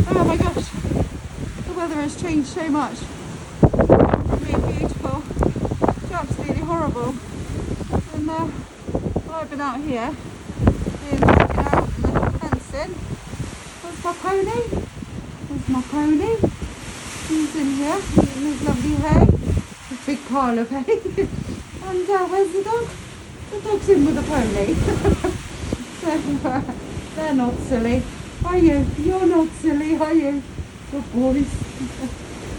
Oh my gosh, the weather has changed so much. From being beautiful to absolutely horrible. And I've been out here, checking out the fencing. There's my pony. There's my pony. He's in here eating his lovely hay. A big pile of hay. And where's the dog? The dog's in with the pony. So they're not silly. Are you? You're not silly, are you? Good boys.